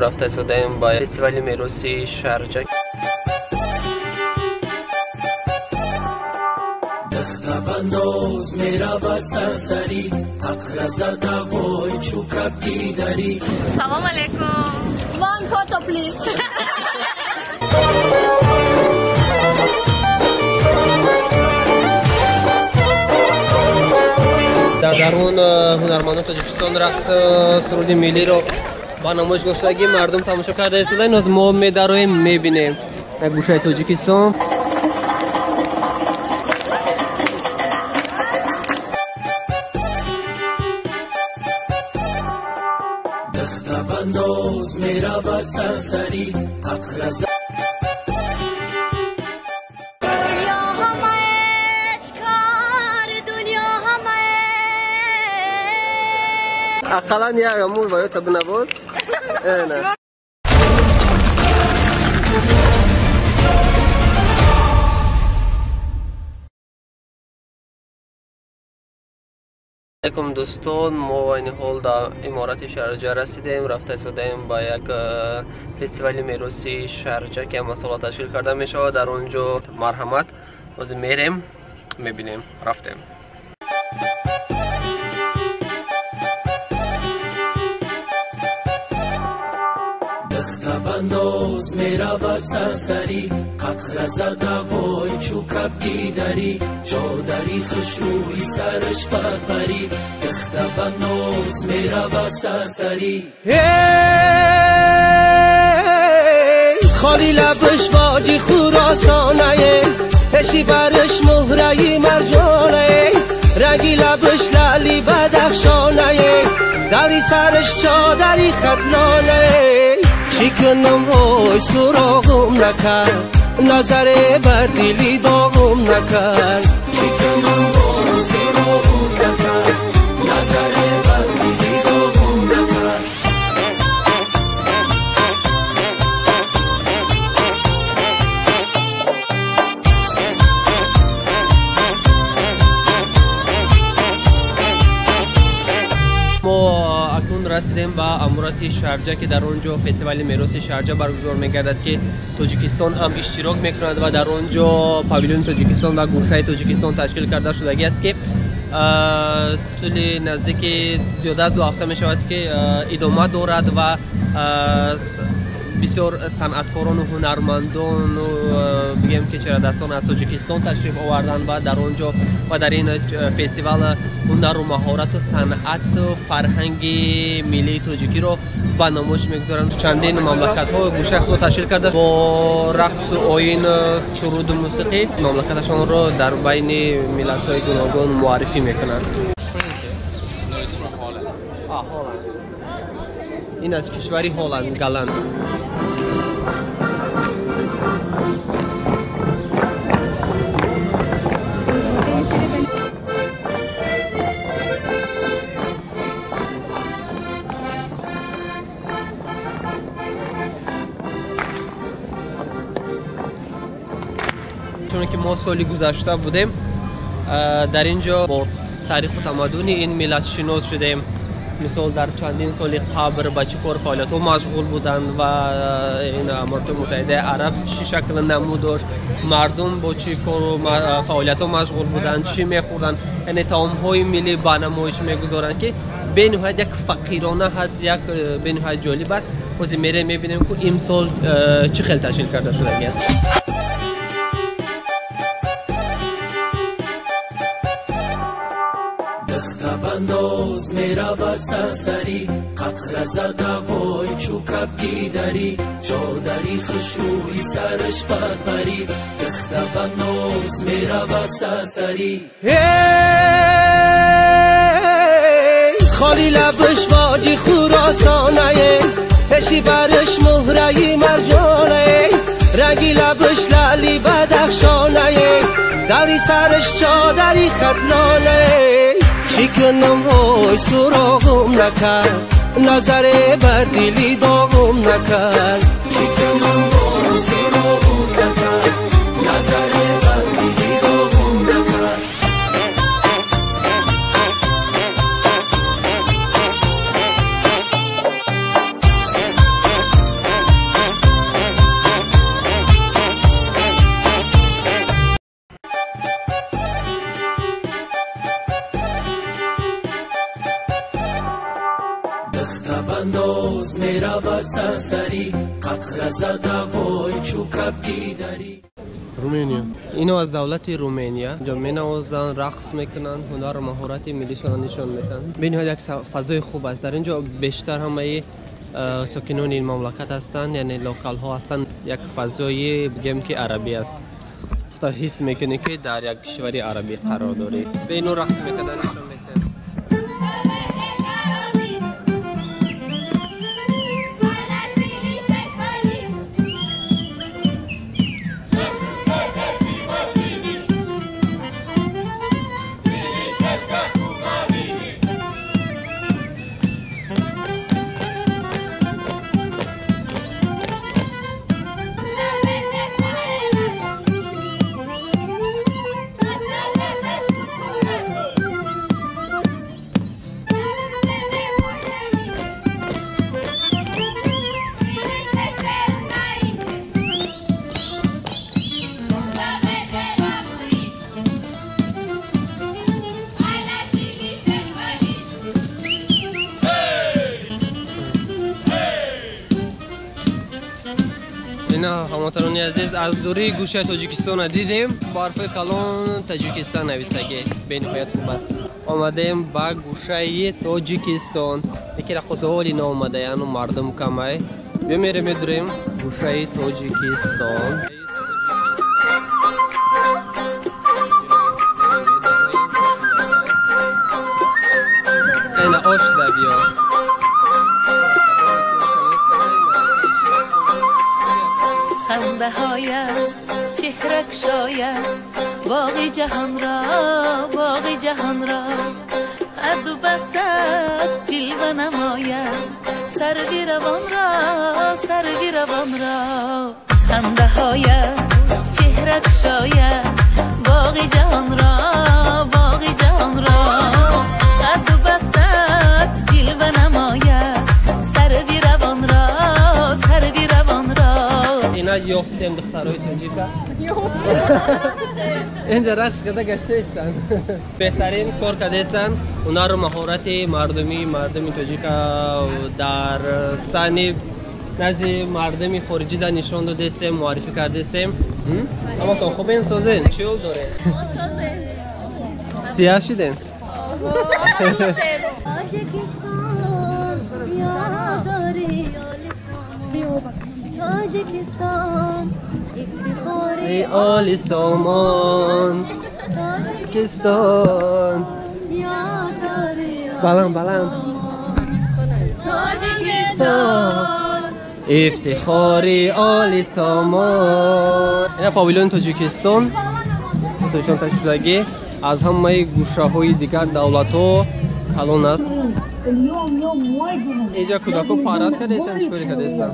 رفته شدیم با فستیوال میروسی شارجه. دختبندوز میرا با سرسری تقر زده بای چوکب گیدری. سلام علیکم. One photo please. در درون هنرمندان تاجیکستان رقص سرود ملی رو با نمایش گذاشتگی مردم تماشا کرده شدن. از ما می‌داریم می‌بینیم گوشه تاجیکستان. دختبندوز میرا با سرسری تقر زده. اقلا یک امور باید تب نبود. علیکم دوستان، ما این حال در امارت شارجه رسیدیم. رفته شدیم با یک فستیوال میروسی شارجه که مسئله تشکیل کرده می شود. در اونجا مرحمت از میریم میبینیم. رفتیم. دختبندوز میرا با سرسری قطر زده وای چوکب گیدری. جادری خشروی سرش پرپری. دختبندوز میرا با سرسری خالی لبش واجی خوراسانه هشی برش مهرهی مرجانه رنگی لبش لالی بدخشانه داری سرش چادری خطلانه چی کنم وای سراغم نکرد نظر بردیلی داغم نکرد. چی کنم وای سراغم نکرد نظر بردیلی داغم نکرد. ما اکنون رسیدیم به امارت شارجه که در اونجا فستیوال میروسی شارجه برگزار میگردد که تاجیکستان هم اشتراک میکند و در اونجا پاویلیون تاجیکستان و گوشه تاجیکستان تشکیل کرده شدگی است که طول نزدیک زیاده از 2 هفته می شود که ادامه دارد و بسیار صنعتکاران و هنرمندان و بگیم که چهره‌دستان از تاجیکستان تشریف آوردن و در اونجا و در این فستیوال هنر و مهارت و صنعت و فرهنگ ملی تاجیکی رو به نمایش میگذارند. چندین مملکت‌ها و گوشه خود تشکیل کرده با رقص و آیین سرود و موسیقی مملکتشان را در بین ملت‌های گوناگون معرفی میکنند. این از کشوری هلند گلند. چون که ما سالی گذشته بودیم در اینجا با تاریخ و تمدن این ملت شناس شدیم. مثال در چندین سال قبل با چه کار فعالیت ها مشغول بودند و این امارات متحده عرب چه شکل نمود داشت، مردم با چه کار و فعالیت ها مشغول بودند، چی میخوردند، یعنی طعام های ملی به نمایش میگذارند که به نهایت یک فقیرانه هست، یک به نهایت جالب است. از میره میبینیم که امسال چه خیلی تشکیل کرده شده است. دختبندوز میرا با سرسری قطر زده وای چوکب گیدری. جادری خشروی سرش پرپری. دختبندوز میرا با سرسری خالی لبش واجی خوراسانه هشی برش مهرهی مرجانه رنگی لبش لالی بدخشانه داری سرش چادری خطلانه چی کنم وای سراغم نکرد نظر بردیلی داغم نکرد. چی کنم وای سراغم نکرد نظر بردیلی داغم نکرد. روا سرسری قطر زده وای چوکب دیدری. رومانیا اینو از دولت رومانیا جا مینوازن، رقص میکنن، هنر و مهارت ملیشون نشون میدن. به نهایت یک فضای خوب است. در اینجا بیشتر همه ساکنان این مملکت هستند، یعنی لوکال ها هستند. یک فضای بگیم که عربی است. تو حس میکنی که در یک کشور عربی قرار داری. به اینو رقص میکنن نشون میدن. اینا هموطنان عزیز از دوری گوشه تاجیکستان دیدیم. برف کلان تاجیکستان نویسته به نهایت خوب است. آمدیم با گوشه تاجیکستان. یکی رقص حالی نا آمده یعنی مردم کمه. بمیره میدریم گوشه تاجیکستان. اینا آش ده بیا. خنده هایم چهره کشایم باقی جهان را باقی جهان را قد و بستت جلوه نمایم سروی روان را سروی روان را خنده هایم چهره کشایم باقی جهان را باقی جهان را قد و بستت جلوه نمایم سروی روان را سروی روان را. اینا یافتیم دخترهای تاجیکا. اینجا رقص کرده گشته ایستن. بهترین کار کرده ایستن. هنر و مهارت مردم تاجیکا در سنی نزد مردم خارجی در نشان داده ایستیم، معرفی کرده ایستیم. اما تا خوب این سازین چیول داره؟ سیاه شدین؟ تاجیکستان ای آل سامان تاجیکستان بلند بلند تاجیکستان افتخاری آل سامان. این پاویلون تاجیکستان توشان تشکیلگی از همه گوشه های دیگر دولت ها کلان است. اینجا کودکو پارات کرده ایستن چکاری کرده ایستن.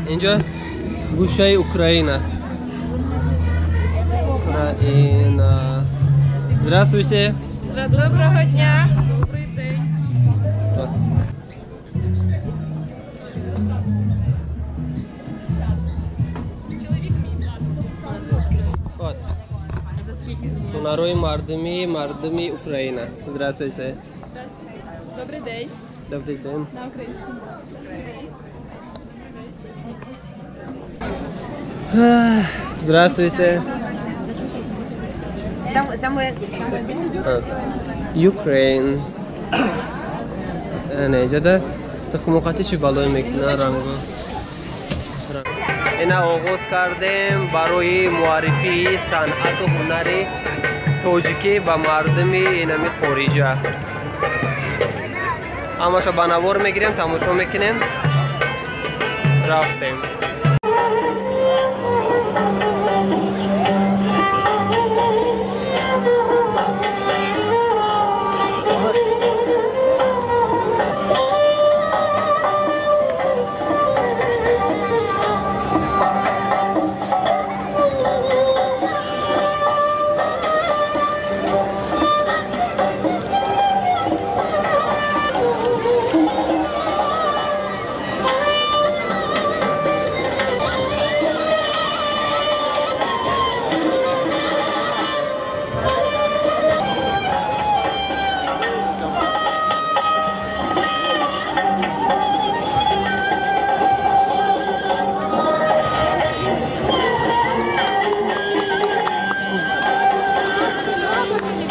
اینجا گوشه اوکراینا. Здравствуйте. Доброго дня. Добрий день. От. Нарой мардами Украина. Здравствуйте. Добрий день. Добрый день. На українському. Здравствуйте. Ukraine. نه جدا تخمقاتی چی بالای میکنه رنگو. اینا آغاز کردیم برای معرفی صنعت و هنر تاجیکی به مردم اینمی خارجی. همشو بنوار میگیریم تماشا میکنیم. رفتیم.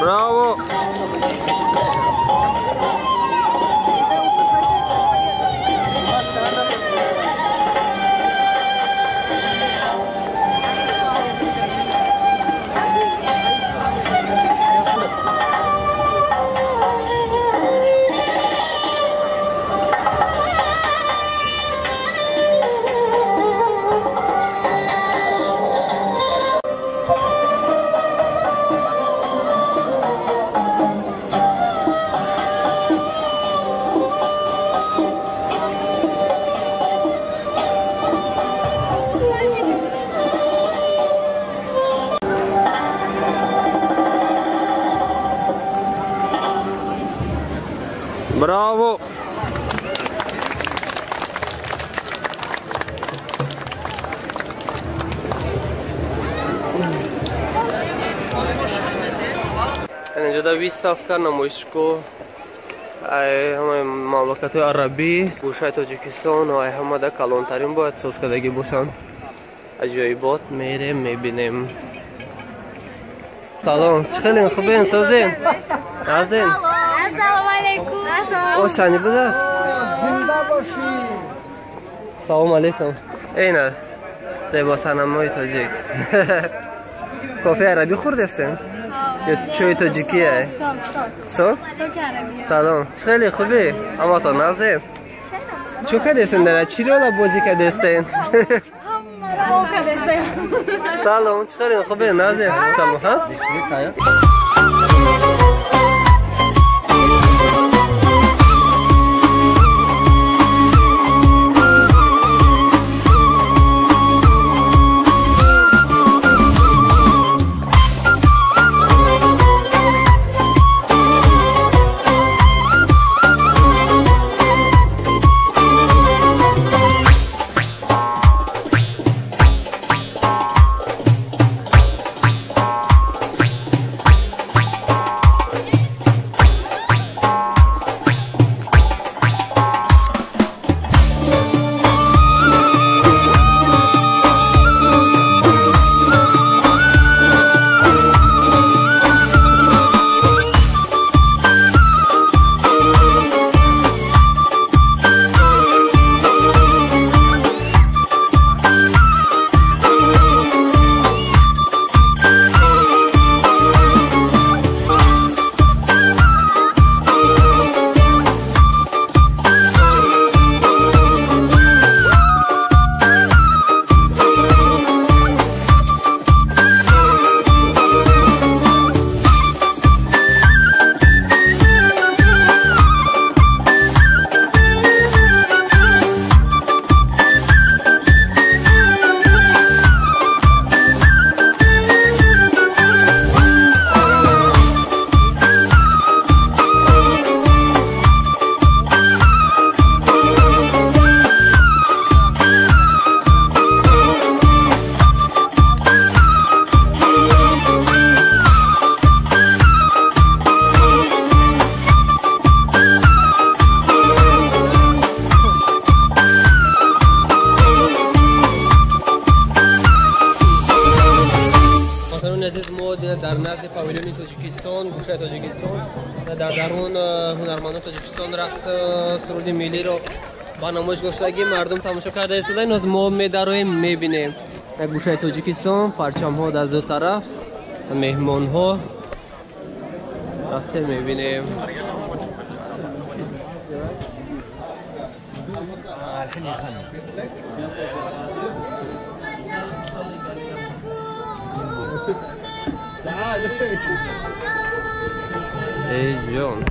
Bravo! Bravo! اینجا در ویستافکا نمایشگاه همه مملکت عربی گوشه تاجیکستان و همه در کلانترین باید ساز کردگی باشن. عجایبات میریم میبینیم. سلام، چخیلین خوبین سازین؟ نازین؟ السلام علیکم. اوشانی بود است؟ سلام علیکم. اینه زیبا سنمای تاجیک. کافی عربی خوردستین؟ یا چوی تاجیکیه؟ سوک عربی. سلام، خیلی خوبی؟ اما تا نازیم؟ چو کدستین داره؟ چی رولا بازی کدستین؟ سلام، خیلی خوبی نازیم؟ سلام ها؟ در نزد پاویلیون تاجیکستان، گوشه تاجیکستان و در درون هنرمندان تاجیکستان رقص سرود ملی رو با نمایش گذاشتگی مردم تماشا کرده ایستادن. از ما می‌داریم می‌بینیم در گوشه تاجیکستان پرچم ها از دو طرف، مهمان ها رفته می‌بینیم. ای جان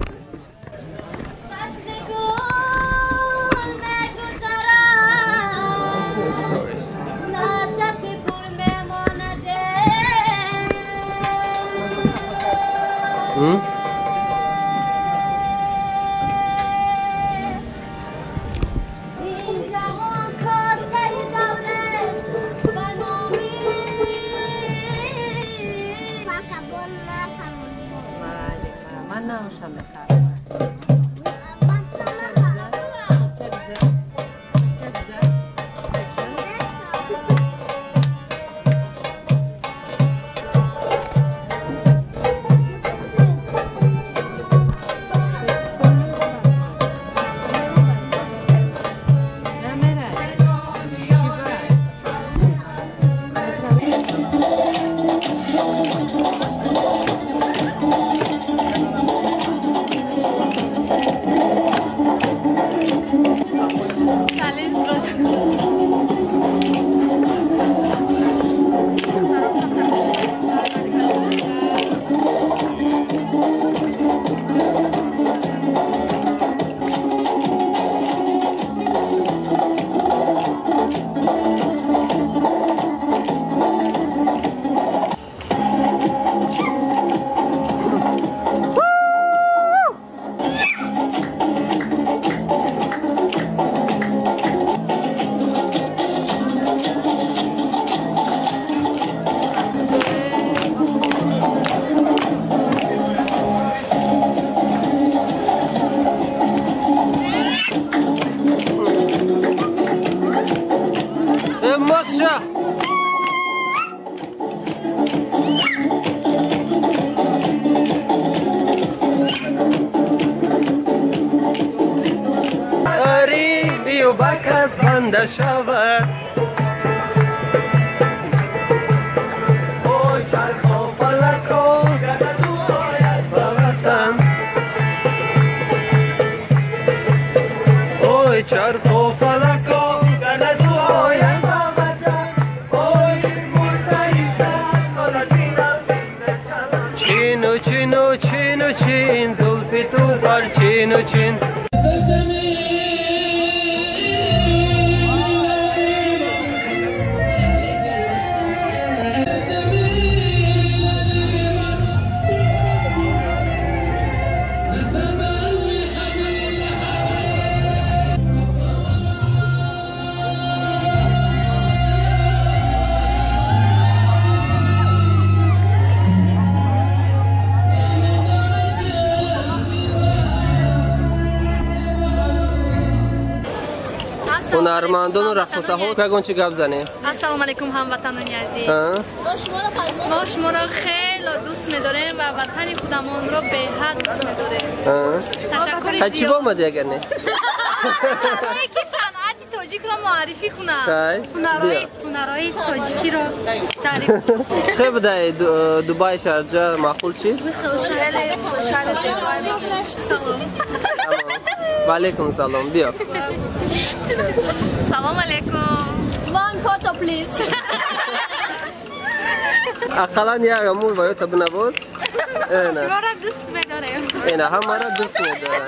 و بکس بنده شود اوی چرخ و فلک و گردو آید به وطن اوی چرخ و فلک و گردو آید به وطن اوی مرده ایساس و رسین از چین و چین و چین و چین زلفی تو بر چین و چین هنرمندان و رقاصه ها بگون چی گپ زنی؟ السلام علیکم هموطنان عزیز. ما شما را خیلی دوست می‌داریم و وطن خودمان را به حد دوست می‌داریم. تشکر چی با اومدی اگر نه؟ یکی صنعت تاجیک را معرفی کنم. هنرهای تاجیکی را تعریف کنم. خیلی بده دبی شارجه معقول چی؟ و علیکم سلام بیا. سلام علیکم. One photo please. اقلا یک امور باید تا بنبود. شما را دوست می‌داریم. اینا همه را دوست می‌دارم.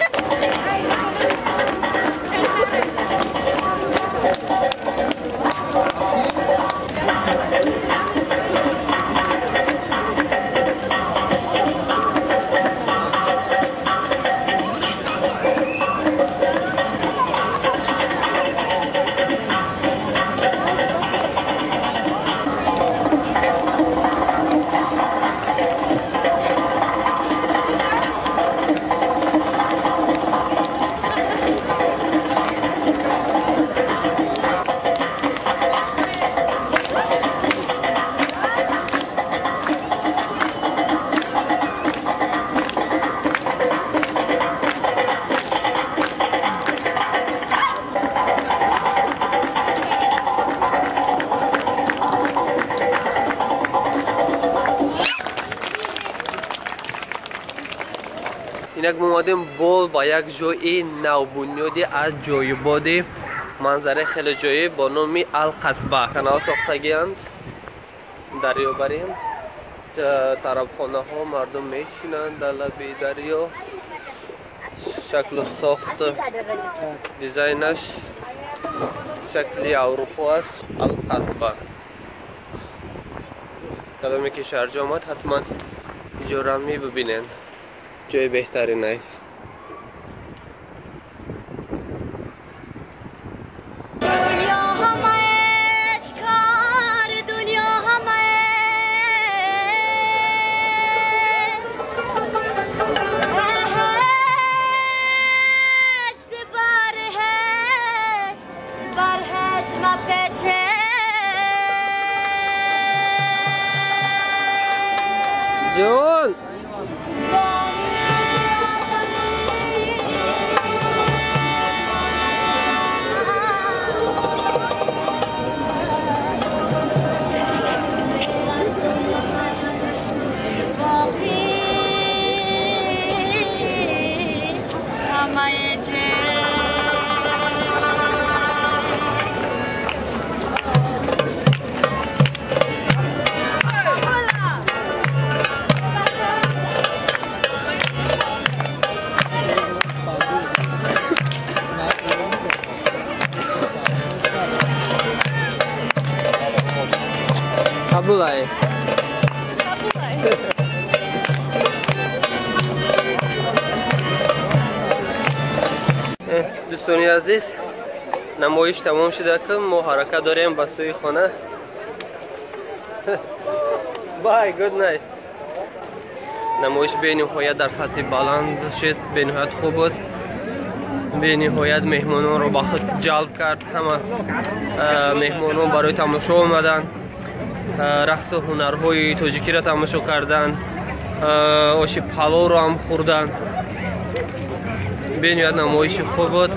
اینک اومدیم با یک جای نو بنیادی از جای بادی منظره خیلی جایی با نامی القصبه کنار ساختگی اند دریا بریم طرف خانه ها مردم میشینند در لبی دریا شکل و ساخت دیزاینش شکلی اروپا است القصبه کدامی که شرجه آمد حتما اینجا را می ببینین جای بهتری نه جون Kabulay. دوستانی عزیز نمایش تمام شده که ما حرکت داریم به سوی خانه بای گود نایت نمایش به نهایت در سطح بلند شد به نهایت خوب بود به نهایت مهمانان رو با خود جلب کرد همه مهمانان برای تماشا آمدن رقص هنرهای تاجیکی را تماشا کردن آش پلو رو هم خوردن به نهایت نمایش خوب بود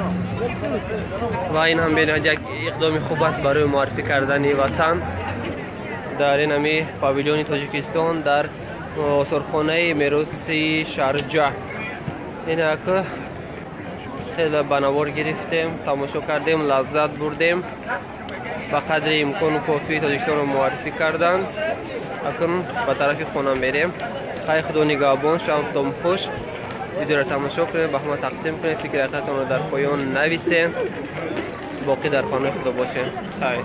و این هم به نهایت یک اقدام خوب است برای معرفی کردن وطن در این همی پاویلیون تاجیکستان در آثارخانه میراثی شارجه این که خیلی بنوار گرفتیم تماشا کردیم لذت بردیم به قدر امکان کافی تاجیکستان رو معرفی کردند اکنون به طرف خانه میریم خیلی خدا نگهبان شبتون خوش ویدیو رو تماشا کنید به همه تقسیم کنید فکر حقیقتتون رو در پایان نویسید باقی در خانه خدا باشین خیلی